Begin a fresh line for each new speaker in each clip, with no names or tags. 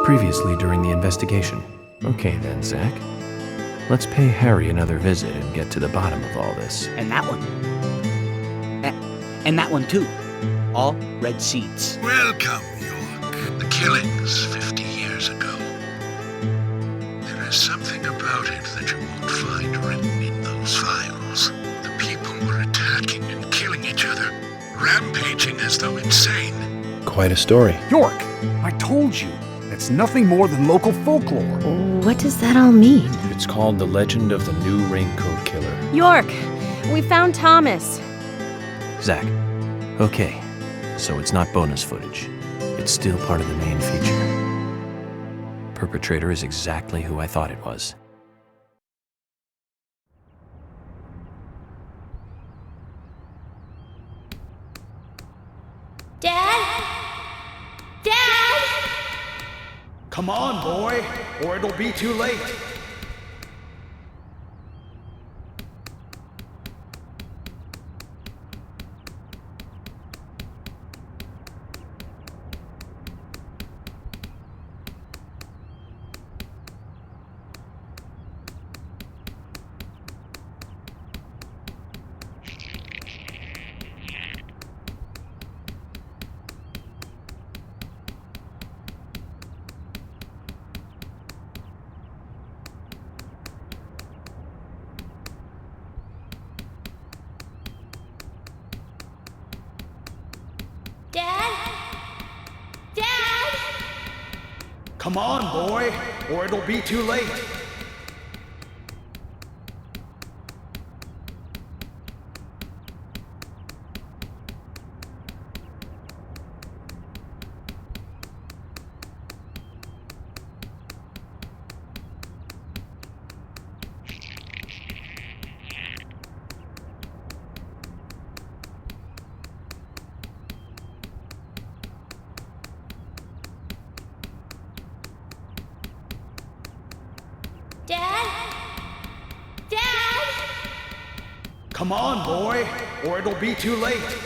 previously during the investigation.
Okay then, Zach. Let's pay Harry another visit and get to the bottom of all this.
And that one. And that one too. All red seeds.
Welcome, York. The killings 50 years ago. There is something about it that you won't find written in those files. The people were attacking and killing each other, rampaging as though insane.
Quite a story.
York, I told you, it's nothing more than local folklore.
What does that all mean?
It's called The Legend of the New Raincoat Killer.
York, we found Thomas.
Zach. Okay, so it's not bonus footage. It's still part of the main feature. Perpetrator is exactly who I thought it was.
Dad? Dad?
Come on, boy, or it'll be too late.
Dad? Dad?
Come on, boy, or it'll be too late.
Dad? Dad?
Come on, boy, or it'll be too late.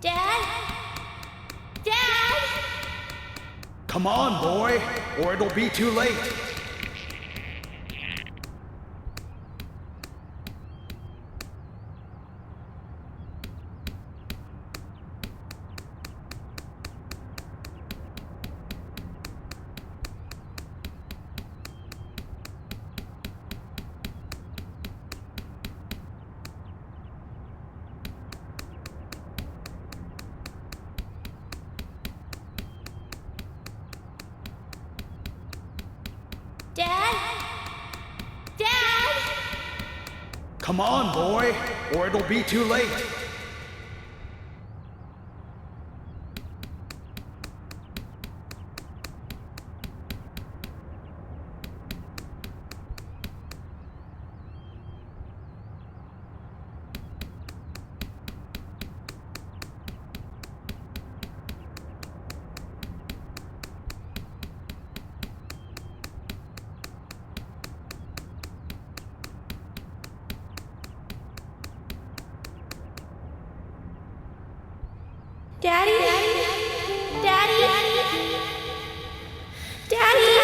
Dad? Dad?
Come on, boy, or it'll be too late.
Dad? Dad?
Come on, boy, or it'll be too late.
Daddy? Daddy? Daddy?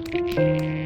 Thank you.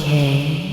okay?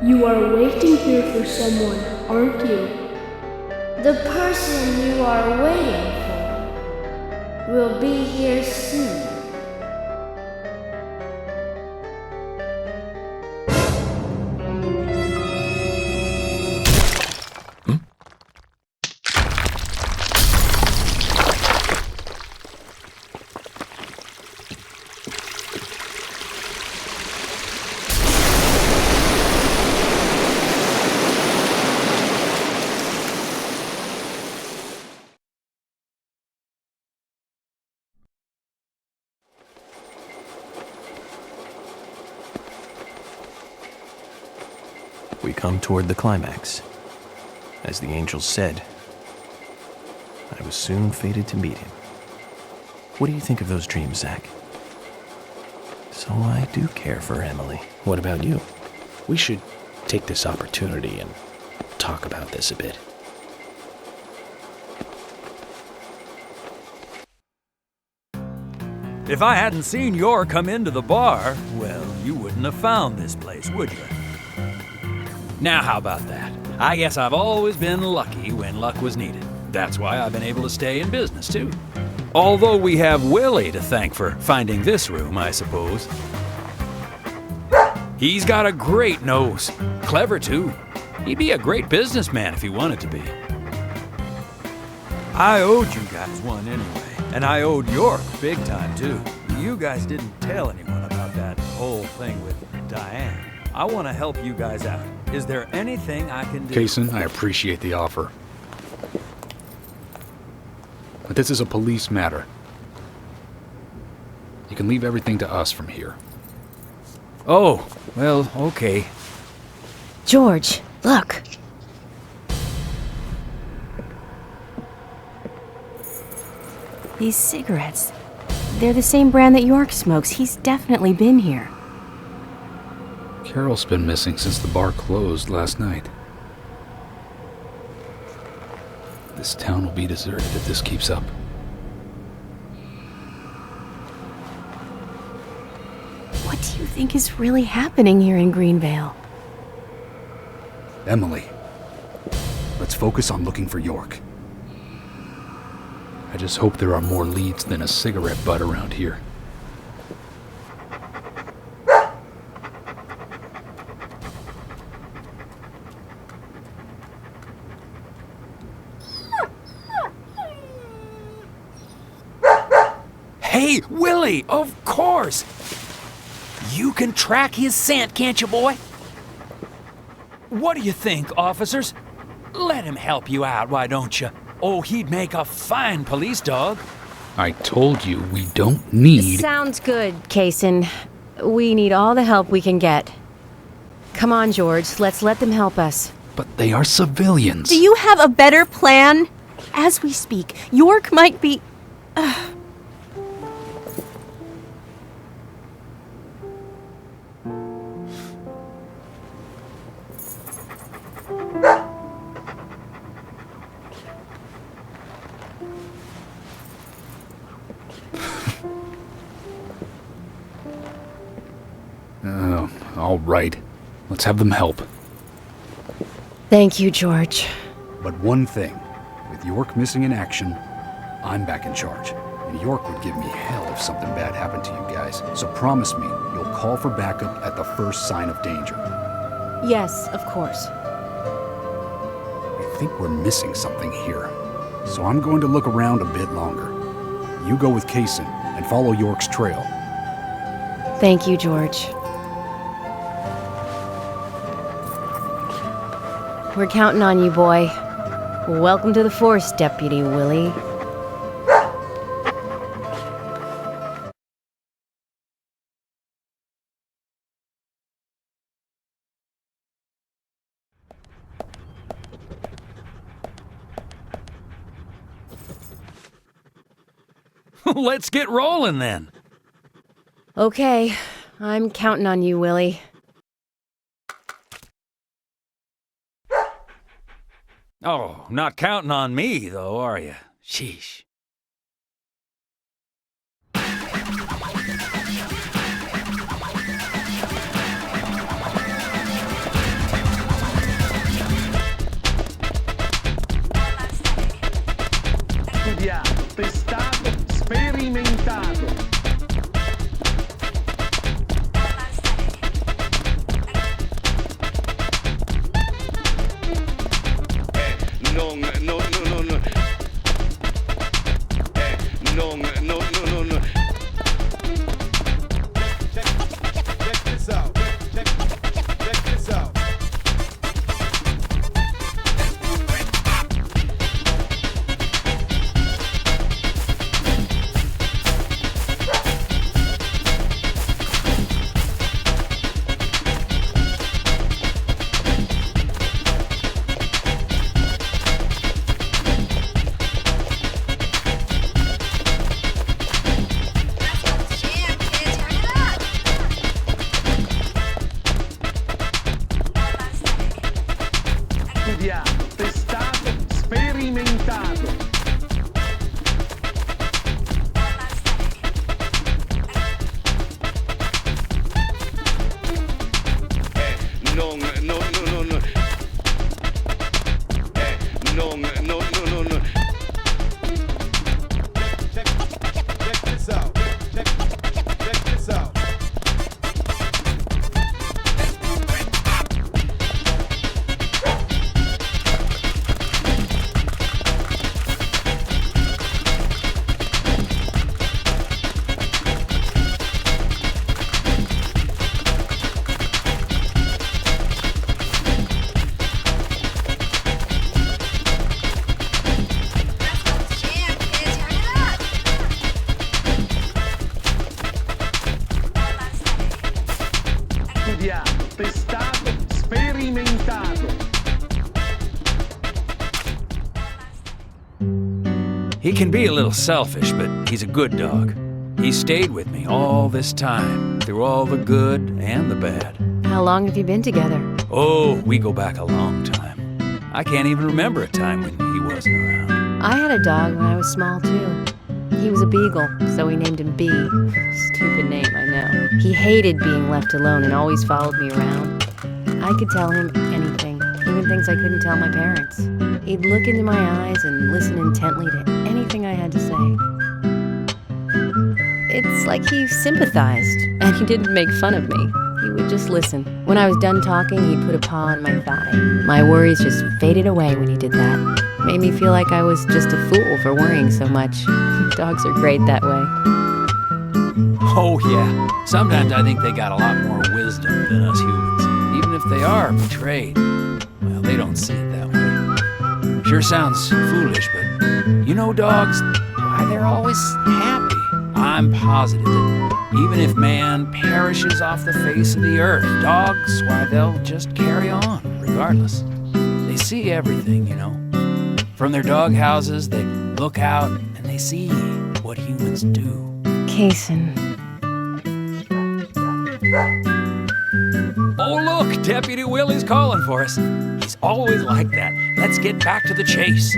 You are waiting here for someone, aren't you?
The person you are waiting for will be here soon.
We come toward the climax. As the angels said, I was soon fated to meet him. What do you think of those dreams, Zach? So I do care for Emily.
What about you? We should take this opportunity and talk about this a bit.
If I hadn't seen Yor come into the bar, well, you wouldn't have found this place, would you? Now how about that? I guess I've always been lucky when luck was needed. That's why I've been able to stay in business, too. Although we have Willie to thank for finding this room, I suppose. He's got a great nose. Clever, too. He'd be a great businessman if he wanted to be. I owed you guys one anyway, and I owed York big time, too. You guys didn't tell anyone about that whole thing with Diane. I want to help you guys out. Is there anything I can do?
Kaysen, I appreciate the offer. But this is a police matter. You can leave everything to us from here.
Oh, well, okay.
George, look. These cigarettes. They're the same brand that York smokes. He's definitely been here.
Carol's been missing since the bar closed last night. This town will be deserted if this keeps up.
What do you think is really happening here in Greenvale?
Emily, let's focus on looking for York. I just hope there are more leads than a cigarette butt around here.
Hey, Willie, of course! You can track his scent, can't you, boy? What do you think, officers? Let him help you out, why don't you? Oh, he'd make a fine police dog.
I told you we don't need...
Sounds good, Kaysen. We need all the help we can get. Come on, George, let's let them help us.
But they are civilians.
Do you have a better plan? As we speak, York might be...
All right. Let's have them help.
Thank you, George.
But one thing, with York missing in action, I'm back in charge. And York would give me hell if something bad happened to you guys. So promise me you'll call for backup at the first sign of danger.
Yes, of course.
I think we're missing something here. So I'm going to look around a bit longer. You go with Kaysen and follow York's trail.
Thank you, George. We're counting on you, boy. Welcome to the force, Deputy Willie.
Let's get rolling then.
Okay, I'm counting on you, Willie.
Oh, not counting on me, though, are you? Sheesh.
Studiato, testato, sperimentato. No. Check this out. Check this out. Studiato, testato, sperimentato. No. Check this out. Check this out. Studiato, testato, sperimentato.
He can be a little selfish, but he's a good dog. He stayed with me all this time, through all the good and the bad.
How long have you been together?
Oh, we go back a long time. I can't even remember a time when he wasn't around.
I had a dog when I was small, too. He was a beagle, so we named him B. Stupid name, I know. He hated being left alone and always followed me around. I could tell him anything, even things I couldn't tell my parents. He'd look into my eyes and listen intently to anything I had to say. It's like he sympathized, and he didn't make fun of me. He would just listen. When I was done talking, he'd put a paw on my thigh. My worries just faded away when he did that. Made me feel like I was just a fool for worrying so much. Dogs are great that way.
Oh, yeah. Sometimes I think they got a lot more wisdom than us humans. Even if they are betrayed, well, they don't see it that way. Sure sounds foolish, but you know dogs, why they're always happy. I'm positive that even if man perishes off the face of the earth, dogs, why, they'll just carry on, regardless. They see everything, you know. From their dog houses, they look out and they see what humans do.
Kaysen.
Oh, look, Deputy Willie's calling for us. He's always like that. Let's get back to the chase.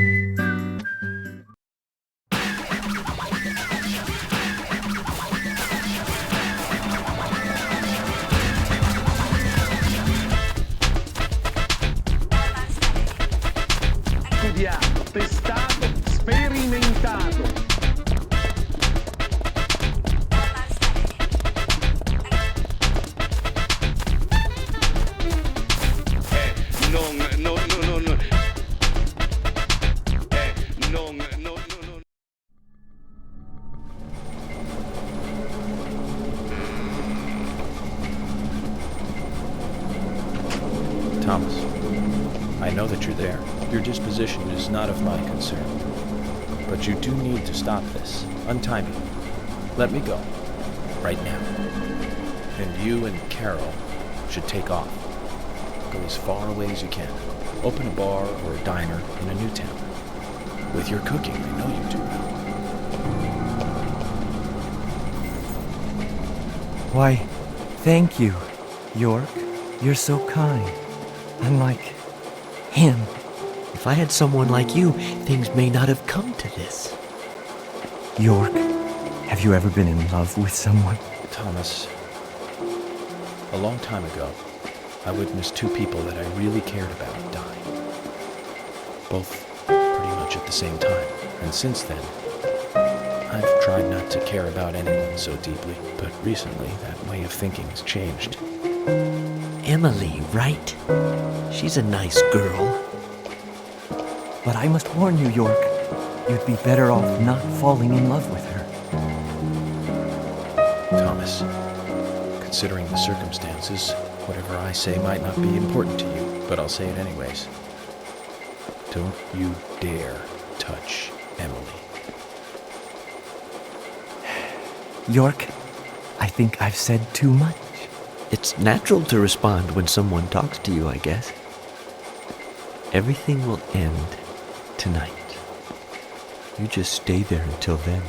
Thomas, I know that you're there. Your disposition is not of my concern. But you do need to stop this. Untie me. Let me go. Right now. And you and Carol should take off. Go as far away as you can. Open a bar or a diner in a new town. With your cooking, I know you do well.
Why, thank you, York. You're so kind. Unlike him.
If I had someone like you, things may not have come to this.
York, have you ever been in love with someone?
Thomas, a long time ago, I witnessed two people that I really cared about die. Both pretty much at the same time. And since then, I've tried not to care about anyone so deeply. But recently, that way of thinking has changed.
Emily, right? She's a nice girl.
But I must warn you, York, you'd be better off not falling in love with her.
Thomas, considering the circumstances, whatever I say might not be important to you, but I'll say it anyways. Don't you dare touch Emily.
York, I think I've said too much.
It's natural to respond when someone talks to you, I guess. Everything will end tonight. You just stay there until then.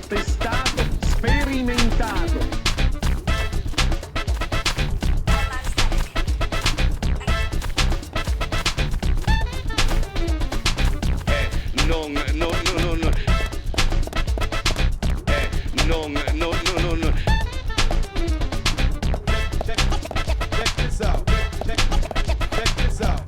Testato, sperimentato. No. Check this out. Check this out.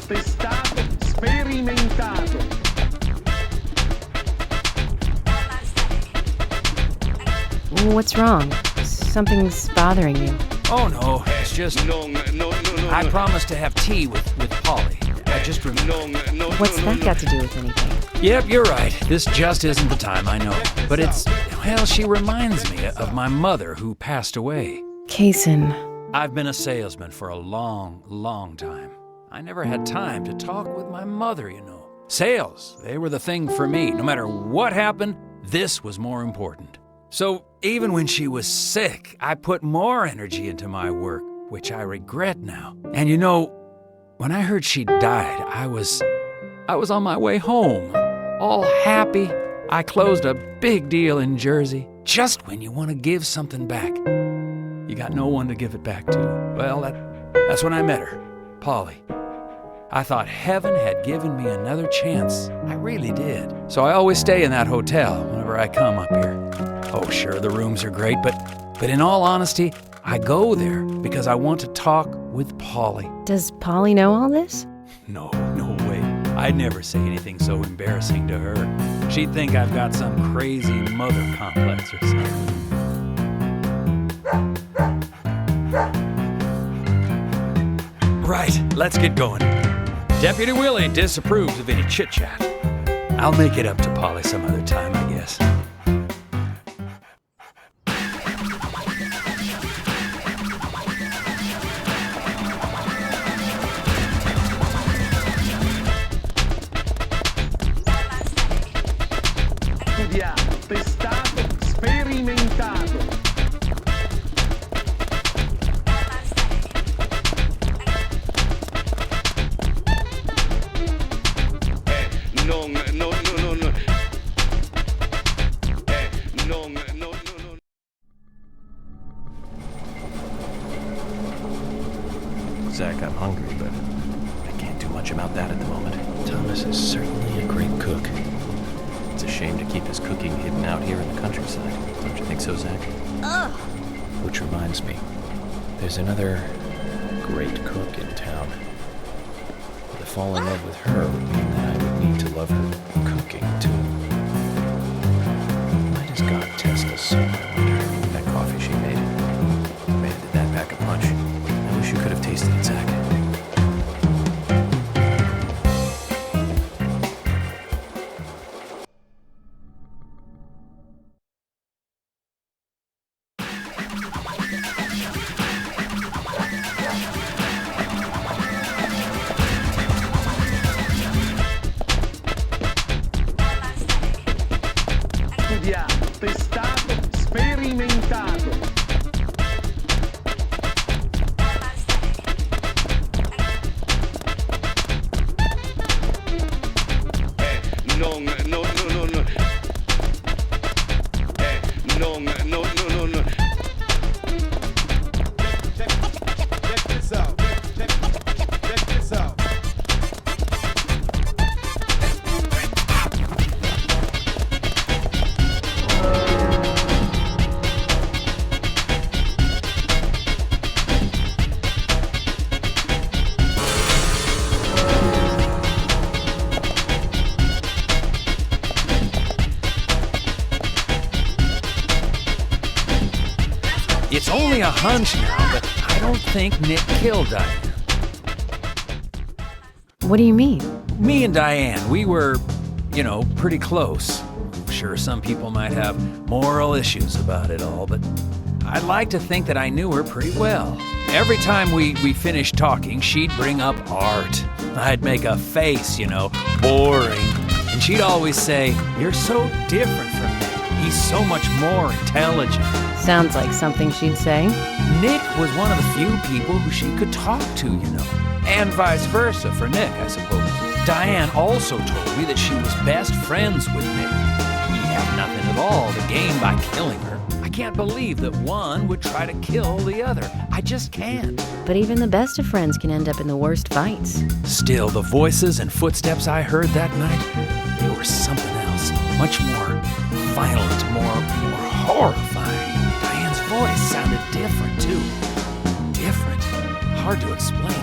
Testato, sperimentato.
What's wrong? Something's bothering you.
Oh, no, it's just...
No.
I promised to have tea with Polly. I just remembered.
What's that got to do with anything?
Yep, you're right. This just isn't the time, I know. But well, she reminds me of my mother who passed away.
Kaysen.
I've been a salesman for a long, long time. I never had time to talk with my mother, you know. Sales, they were the thing for me. No matter what happened, this was more important. So even when she was sick, I put more energy into my work, which I regret now. And you know, when I heard she died, I was on my way home, all happy. I closed a big deal in Jersey. Just when you want to give something back, you got no one to give it back to. Well, that's when I met her, Polly. I thought heaven had given me another chance. I really did. So I always stay in that hotel whenever I come up here. Oh, sure, the rooms are great, but in all honesty, I go there because I want to talk with Polly.
Does Polly know all this?
No way. I'd never say anything so embarrassing to her. She'd think I've got some crazy mother complex or something. Right, let's get going. Deputy Willie disapproves of any chit-chat. I'll make it up to Polly some other time, I guess.
Testato, sperimentato.
Zach, I'm hungry, but I can't do much about that at the moment.
Thomas is certainly a great cook.
It's a shame to keep his cooking hidden out here in the countryside. Don't you think so, Zach?
Ugh.
Which reminds me, there's another great cook in town. To fall in love with her would mean that I would need to love her cooking, too. Why does God test us so, I wonder?
That coffee she made. Man, did that pack a punch. I wish you could have tasted it, Zach.
Testato, sperimentato. No. Check this out. Check this out.
It's only a hunch now, but I don't think Nick killed Diane.
What do you mean?
Me and Diane, we were, pretty close. I'm sure some people might have moral issues about it all, but I'd like to think that I knew her pretty well. Every time we finished talking, she'd bring up art. I'd make a face, boring. And she'd always say, "You're so different from Nick. He's so much more intelligent."
Sounds like something she'd say.
Nick was one of the few people who she could talk to, And vice versa for Nick, I suppose. Diane also told me that she was best friends with Nick. He had nothing at all to gain by killing her. I can't believe that one would try to kill the other. I just can't.
But even the best of friends can end up in the worst fights.
Still, the voices and footsteps I heard that night, they were something else. Much more violent, more horrifying. Diane's voice sounded different, too. Different. Hard to explain.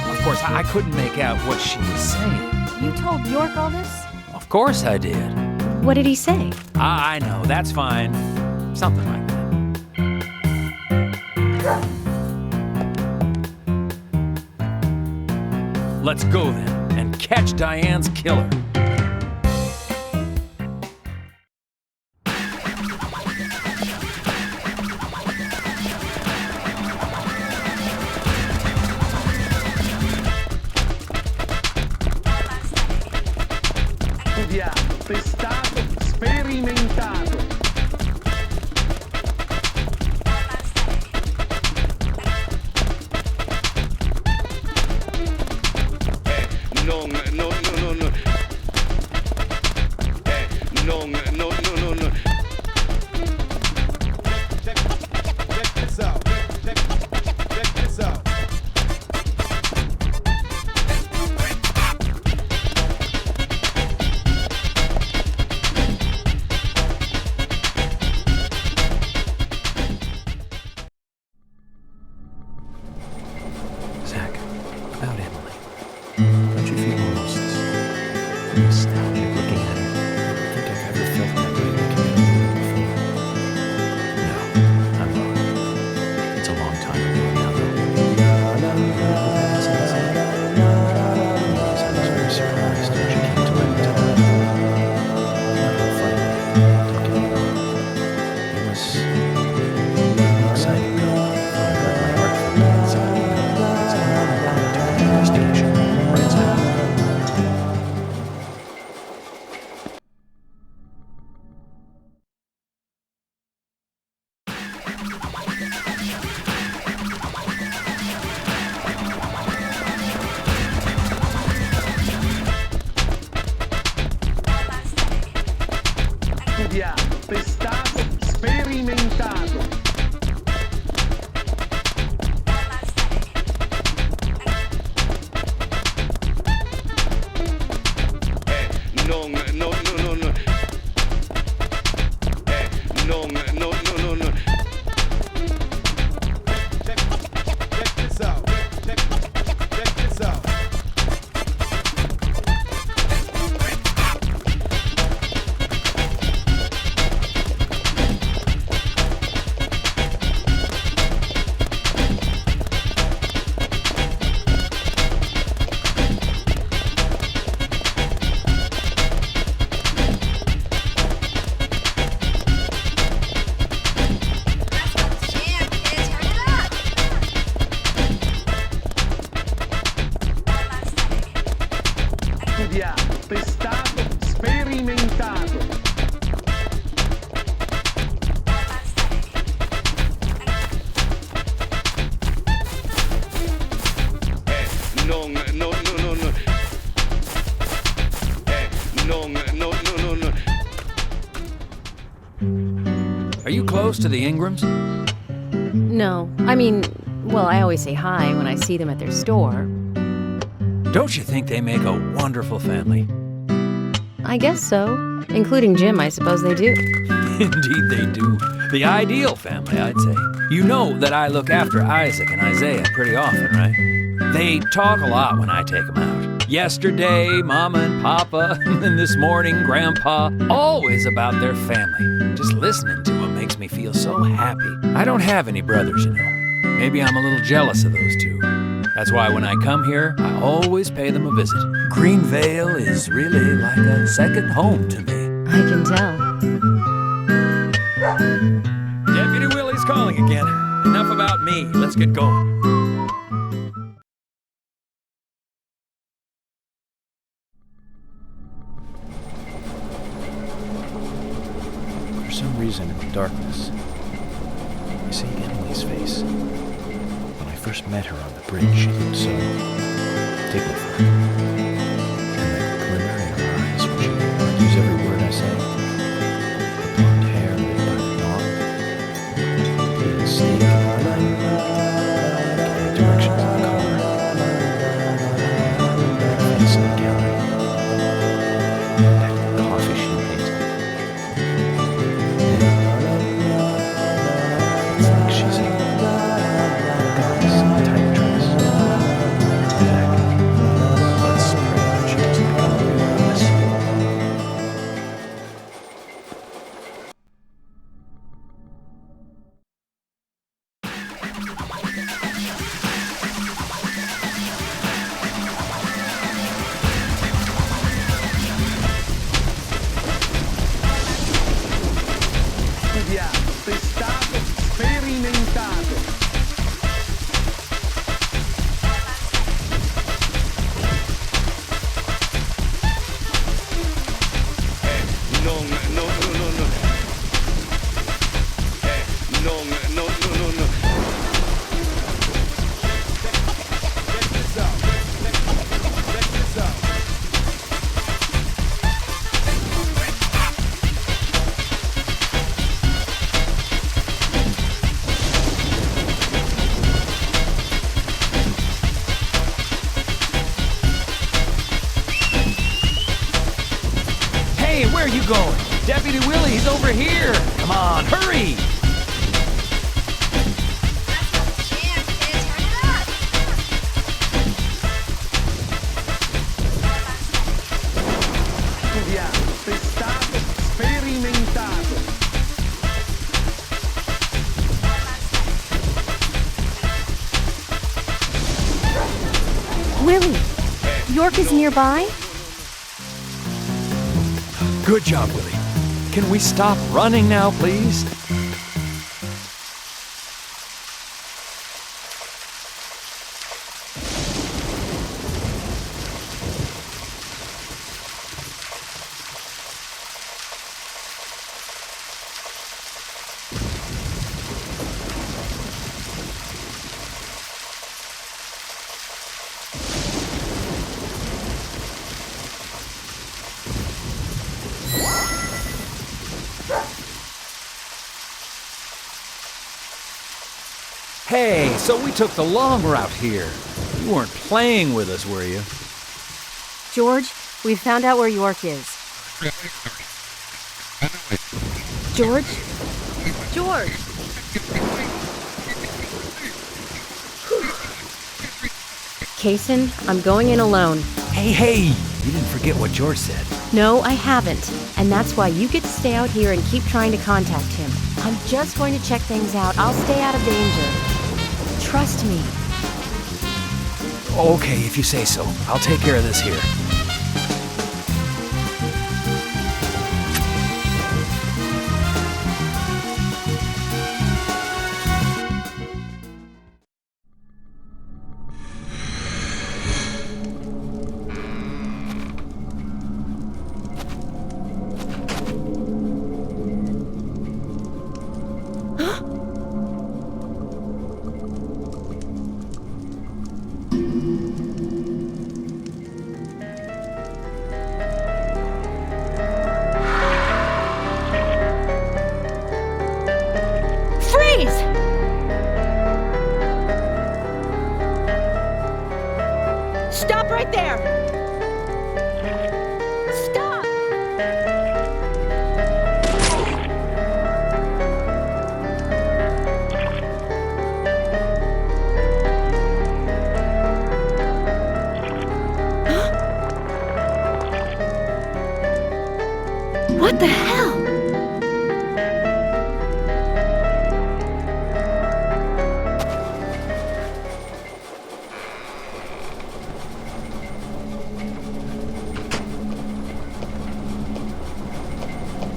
Of course, I couldn't make out what she was saying.
You told York all this?
Of course I did.
What did he say?
I know, that's fine. Something like that. Let's go then, and catch Diane's killer.
Testato, sperimentato. No.
Are you close to the Ingrams?
No, I mean, well, I always say hi when I see them at their store.
Don't you think they make a wonderful family?
I guess so. Including Jim, I suppose they do.
Indeed they do. The ideal family, I'd say. You know that I look after Isaac and Isaiah pretty often, right? They talk a lot when I take them out. Yesterday, Mama and Papa, and this morning, Grandpa, always about their family. Just listening to them makes me feel so happy. I don't have any brothers, you know. Maybe I'm a little jealous of those two. That's why when I come here, I always pay them a visit. Greenvale is really like a second home to me.
I can tell.
Deputy Willie's calling again. Enough about me. Let's get going.
For some reason in the darkness, I see Emily's face. When I first met her on the bridge, she looked so dignified. And that glimmer in her eyes when she argues every word I say. The blonde hair lit by the dawn. The snake in the night. The directions of the car. The face in the gallery. That coffee she made. It's like she's in a goddess in a tight dress. Back. Let's pray that she doesn't become a witness.
Studiato, testato, sperimentato. No. Check this out. Check this out.
Hey, where are you going? Deputy Willie, he's over here. Come on, hurry.
Studiato, testato, sperimentato.
Willie, York is nearby?
Good job, Willie. Can we stop running now, please? Hey, so we took the long route here. You weren't playing with us, were you?
George, we found out where York is. George? George! Kaysen, I'm going in alone.
Hey, you didn't forget what George said.
No, I haven't. And that's why you get to stay out here and keep trying to contact him. I'm just going to check things out. I'll stay out of danger. Trust me.
Okay, if you say so. I'll take care of this here.
Please! Stop right there! Stop! What the hell?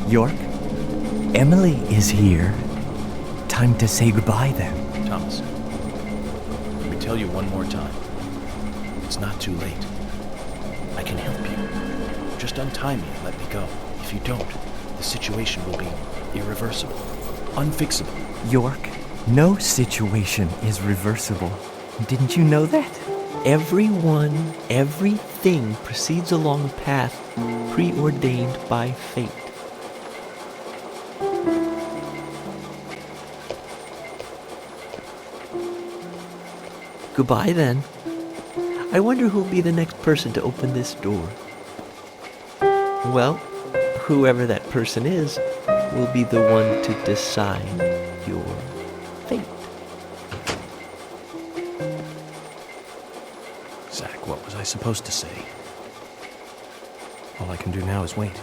York, Emily is here. Time to say goodbye then.
Thomas, let me tell you one more time. It's not too late. I can help you. Just untie me and let me go. If you don't, the situation will be irreversible, unfixable.
York, no situation is reversible. Didn't you know that?
Everyone, everything proceeds along a path preordained by fate. Goodbye then. I wonder who'll be the next person to open this door. Well, whoever that person is will be the one to decide your fate.
Zach, what was I supposed to say? All I can do now is wait.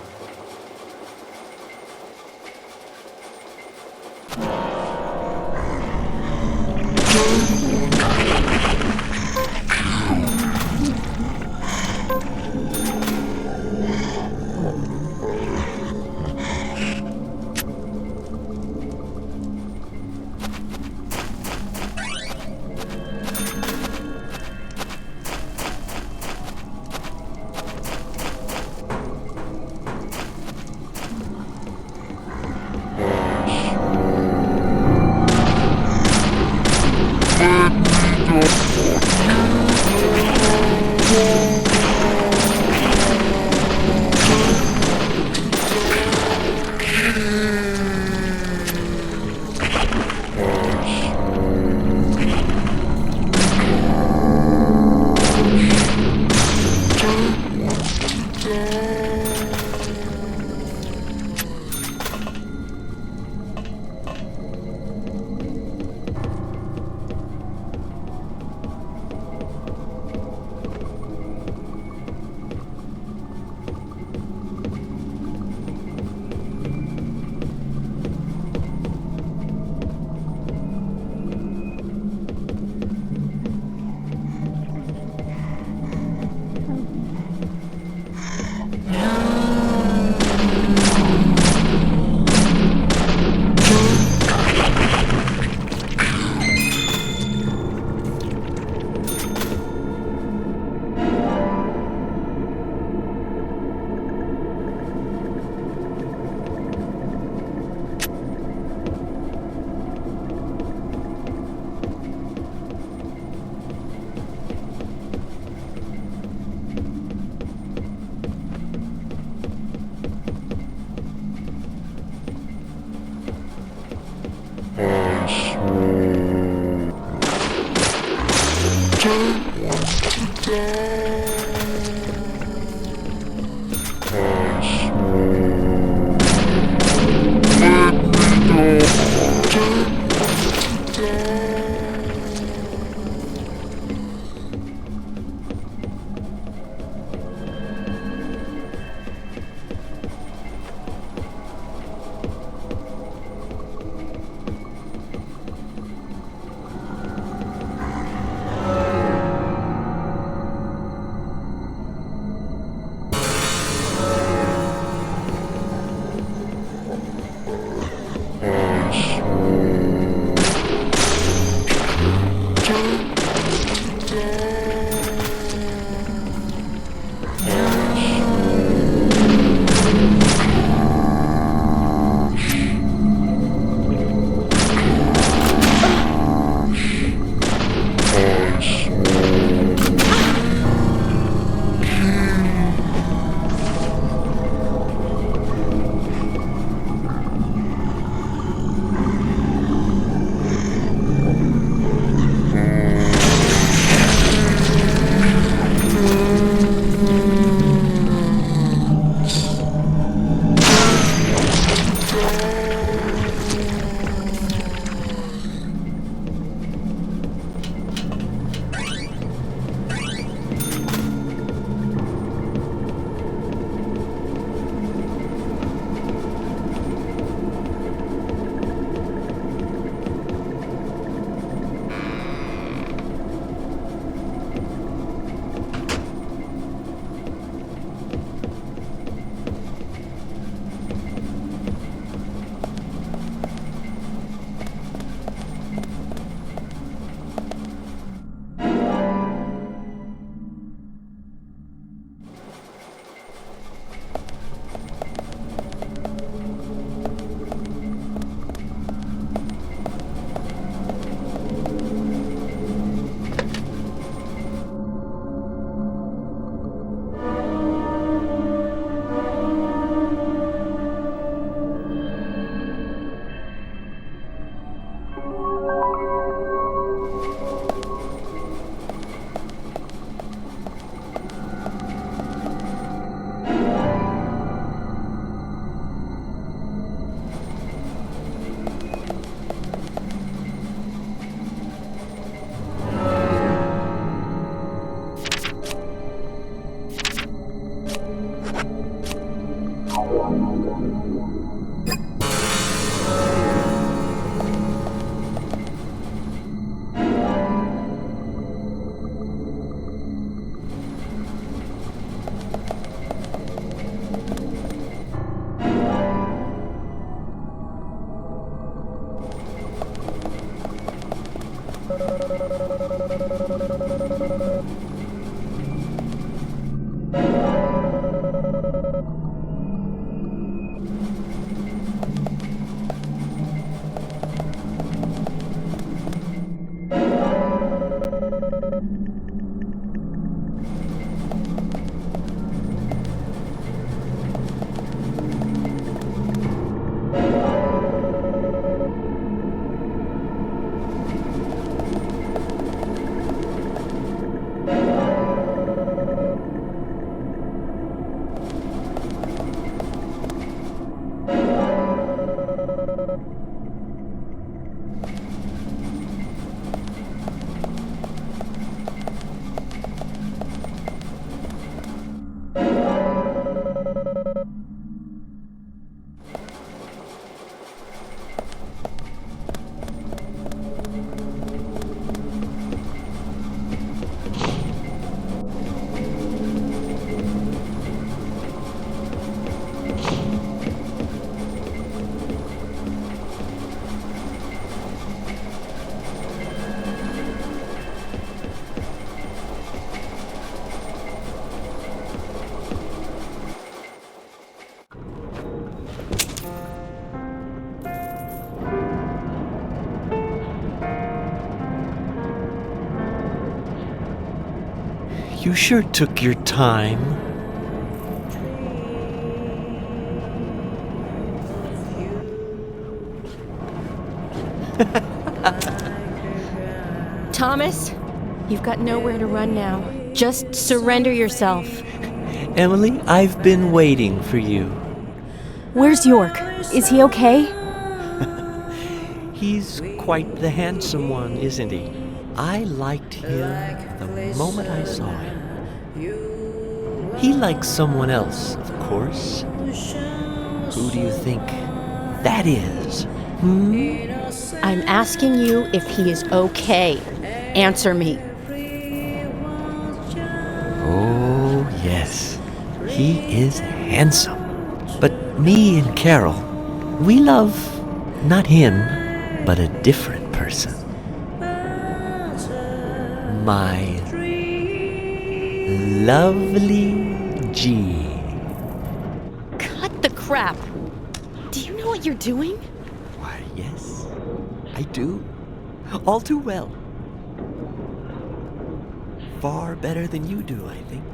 You sure took your time.
Thomas, you've got nowhere to run now. Just surrender yourself.
Emily, I've been waiting for you.
Where's York? Is he okay?
He's quite the handsome one, isn't he? I liked him the moment I saw him. He likes someone else, of course. Who do you think that is?
I'm asking you if he is okay. Answer me.
Oh, yes. He is handsome. But me and Carol, we love not him, but a different person. My lovely G.
Cut the crap. Do you know what you're doing?
Why, yes, I do. All too well. Far better than you do, I think.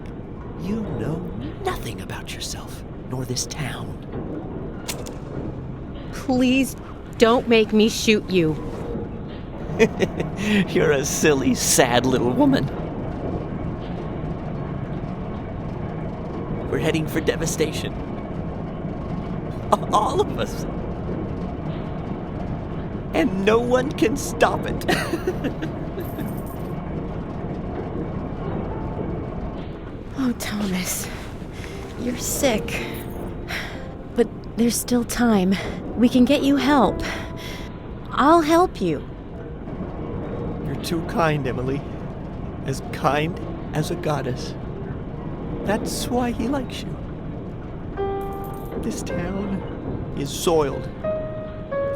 You know nothing about yourself, nor this town.
Please don't make me shoot you.
You're a silly, sad little woman. We're heading for devastation. All of us. And no one can stop it.
Oh, Thomas. You're sick. But there's still time. We can get you help. I'll help you.
You're too kind, Emily. As kind as a goddess. That's why he likes you. This town is soiled,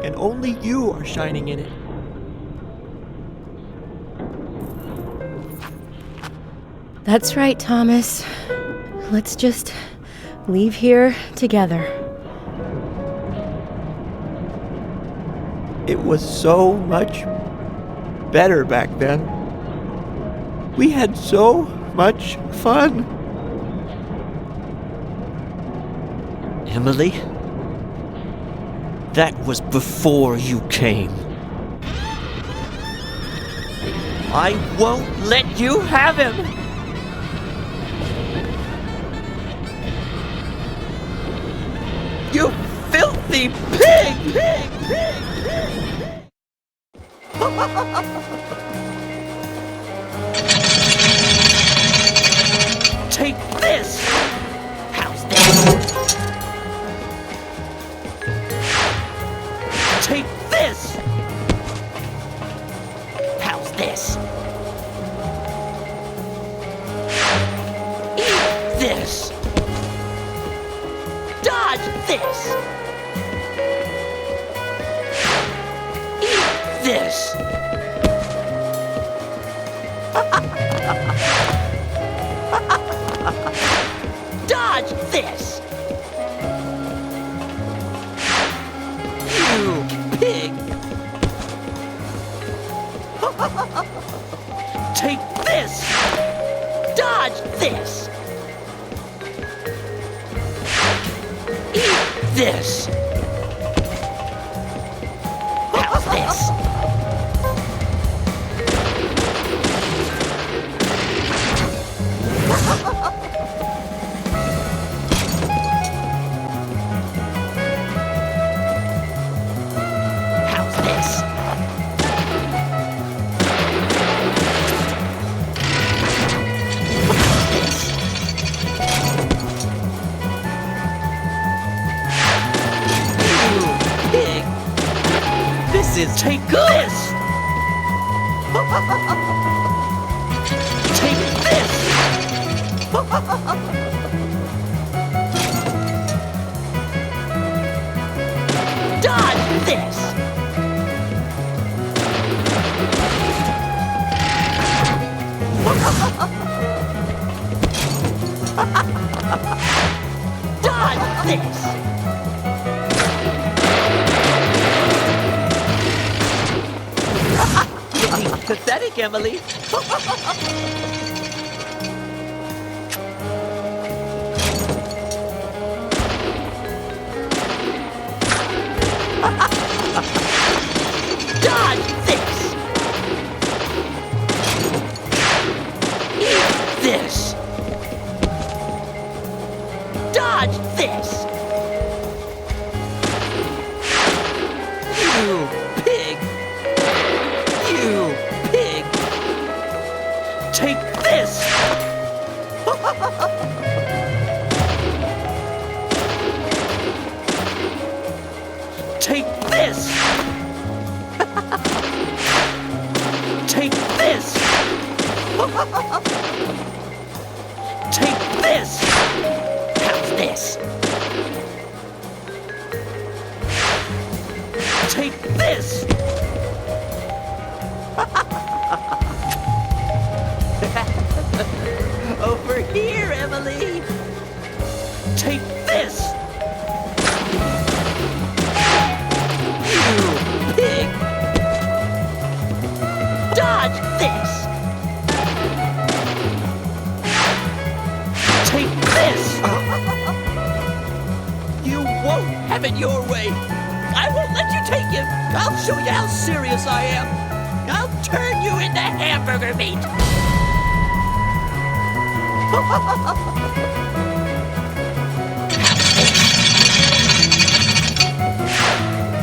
and only you are shining in it.
That's right, Thomas. Let's just leave here together.
It was so much better back then. We had so much fun. Emily, that was before you came. I won't let you have him! You filthy pig! Take this! How's this? Take this! How's this? Eat this! Dodge this! Eat this!
this! You pig! Take this! Dodge this! Eat this! How's this? How's this? This is take this! Take this! Dodge this! Dodge this! Pathetic, Emily. Dodge this! Eat this! Dodge this! You pig! You pig! Take this! Take this! Take this! Take this! How's this? Take this! Over here, Emily! Take this! You pig! Dodge this! Take this! You won't have it your way! I won't let you take it! I'll show you how serious I am! I'll turn you into hamburger meat!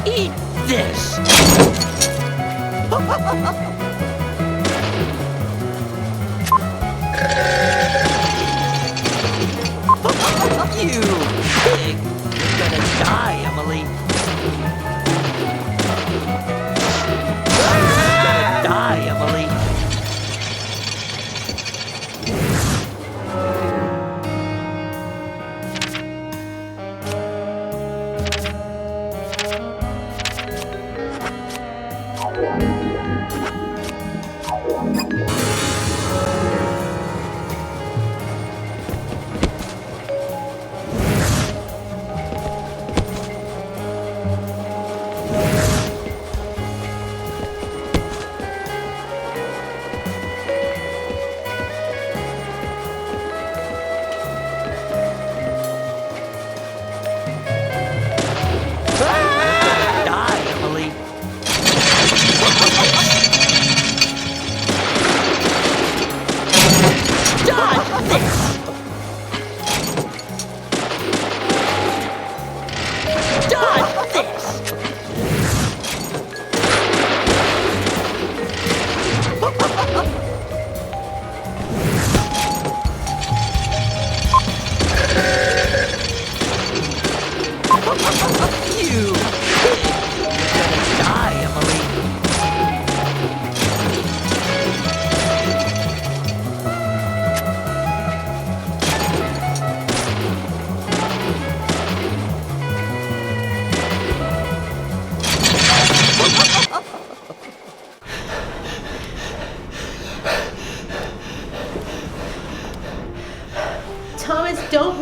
Eat this! You pig! You're gonna die, Emily! You're gonna die, Emily! Die, Emily!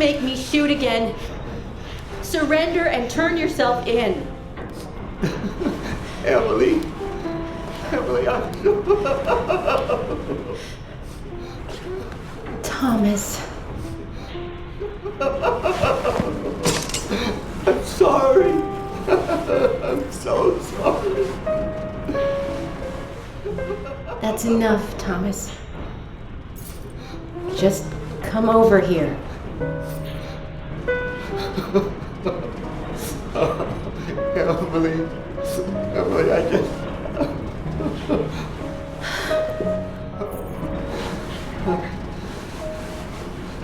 make me shoot again. Surrender and turn yourself in.
Emily,
Thomas.
I'm sorry. I'm so sorry.
That's enough, Thomas. Just come over here.
Emily, I just...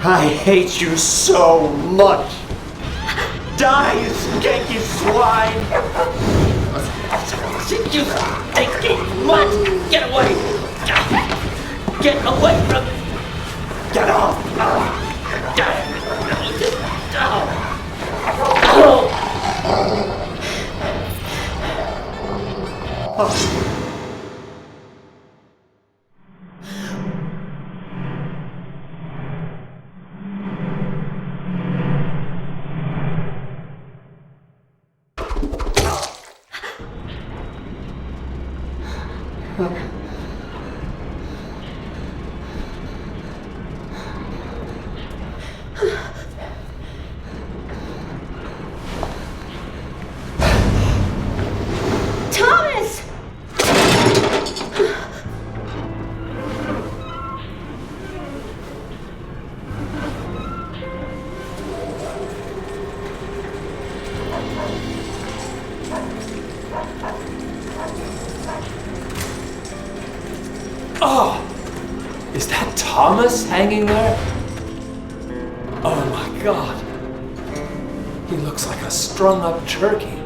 I hate you so much. Die, you skanky swine!
You stinky mutt! Get away! Get away from me!
Get off!
Thomas!
Oh! Is that Thomas hanging there? Oh my god. He looks like a strung up turkey.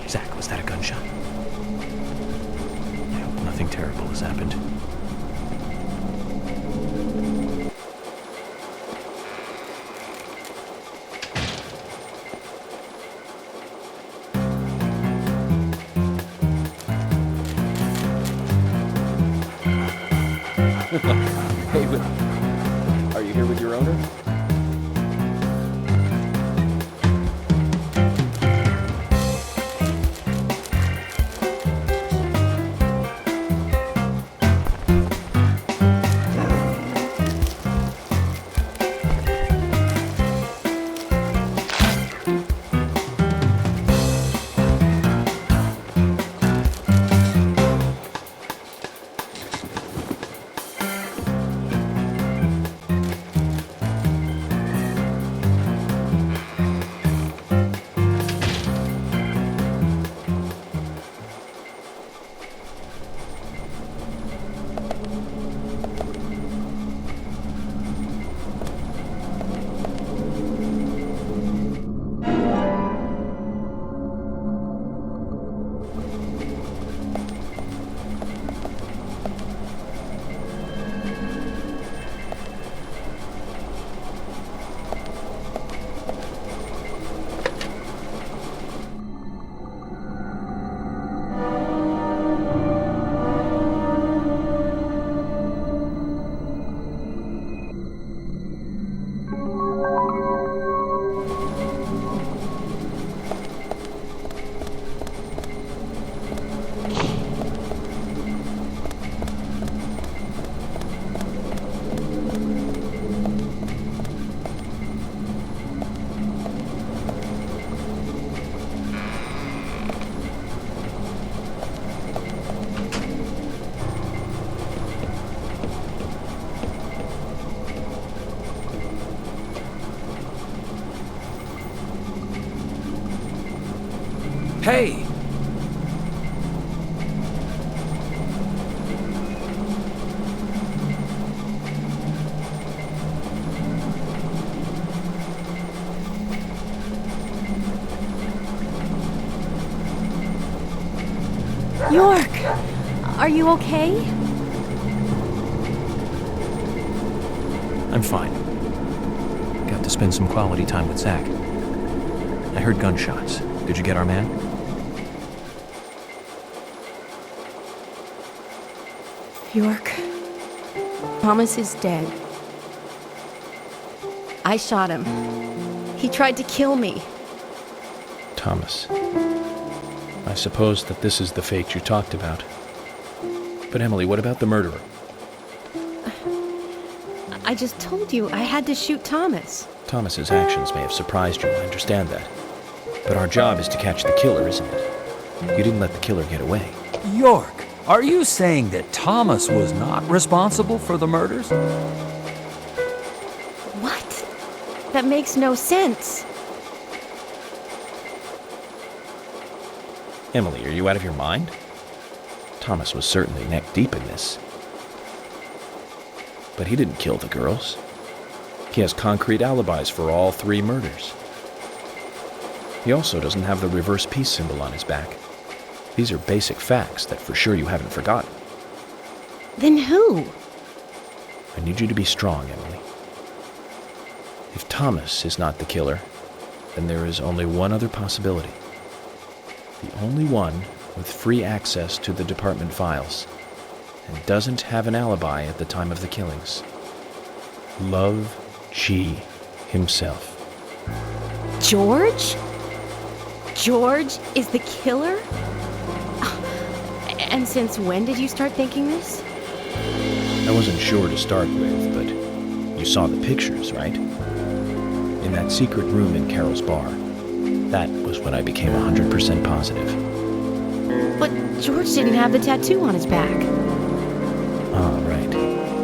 Zach, was that a gunshot? I hope nothing terrible has happened.
Hey, but are you here with your owner?
Hey!
York! Are you okay?
I'm fine. Got to spend some quality time with Zach. I heard gunshots. Did you get our man?
York, Thomas is dead. I shot him. He tried to kill me.
Thomas. I suppose that this is the fate you talked about. But Emily, what about the murderer?
I just told you I had to shoot Thomas.
Thomas's actions may have surprised you, I understand that. But our job is to catch the killer, isn't it? You didn't let the killer get away.
York, are you saying that Thomas was not responsible for the murders?
What? That makes no sense.
Emily, are you out of your mind? Thomas was certainly neck deep in this. But he didn't kill the girls. He has concrete alibis for all 3 murders. He also doesn't have the reverse peace symbol on his back. These are basic facts that for sure you haven't forgotten.
Then who?
I need you to be strong, Emily. If Thomas is not the killer, then there is only one other possibility. The only one with free access to the department files and doesn't have an alibi at the time of the killings. Love G himself.
George? George is the killer? And since when did you start thinking this?
I wasn't sure to start with, but you saw the pictures, right? In that secret room in Carol's bar. That was when I became 100% positive.
But George didn't have the tattoo on his back.
Ah, right.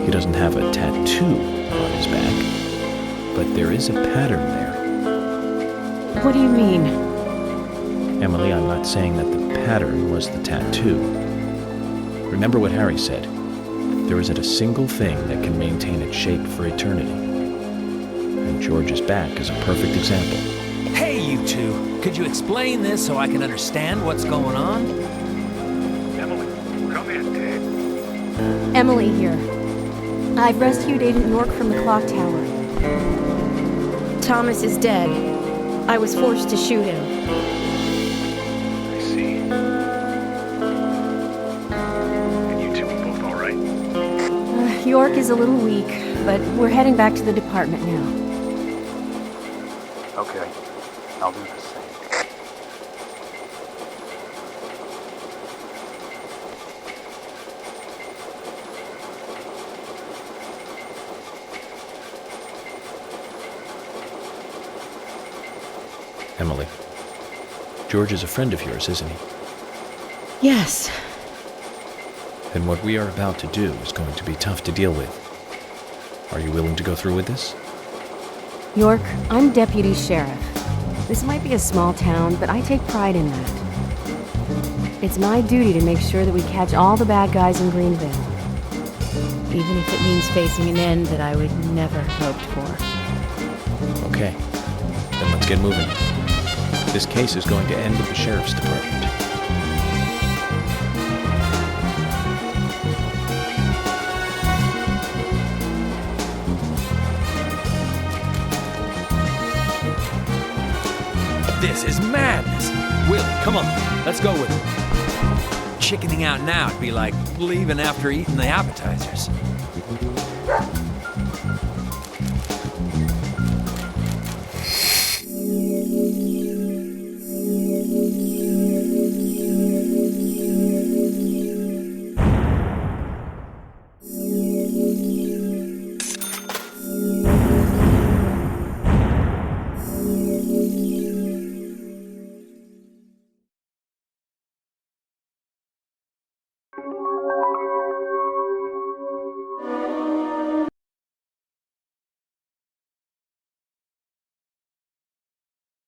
He doesn't have a tattoo on his back. But there is a pattern there.
What do you mean?
Emily, I'm not saying that the pattern was the tattoo. Remember what Harry said. There isn't a single thing that can maintain its shape for eternity. And George's back is a perfect example.
Hey, you two! Could you explain this so I can understand what's going on?
Emily, come in, Dad.
Emily here. I've rescued Agent York from the clock tower. Thomas is dead. I was forced to shoot him.
I see. And you two are both all right?
York is a little weak, but we're heading back to the department now.
Okay, I'll do the same.
Emily, George is a friend of yours, isn't he?
Yes.
Then what we are about to do is going to be tough to deal with. Are you willing to go through with this?
York, I'm deputy sheriff. This might be a small town, but I take pride in that. It's my duty to make sure that we catch all the bad guys in Greenville. Even if it means facing an end that I would never have hoped for.
Okay, then let's get moving. This case is going to end at the sheriff's department.
This is madness! Will, come on, let's go with it. Chickening out now would be like leaving after eating the appetizers.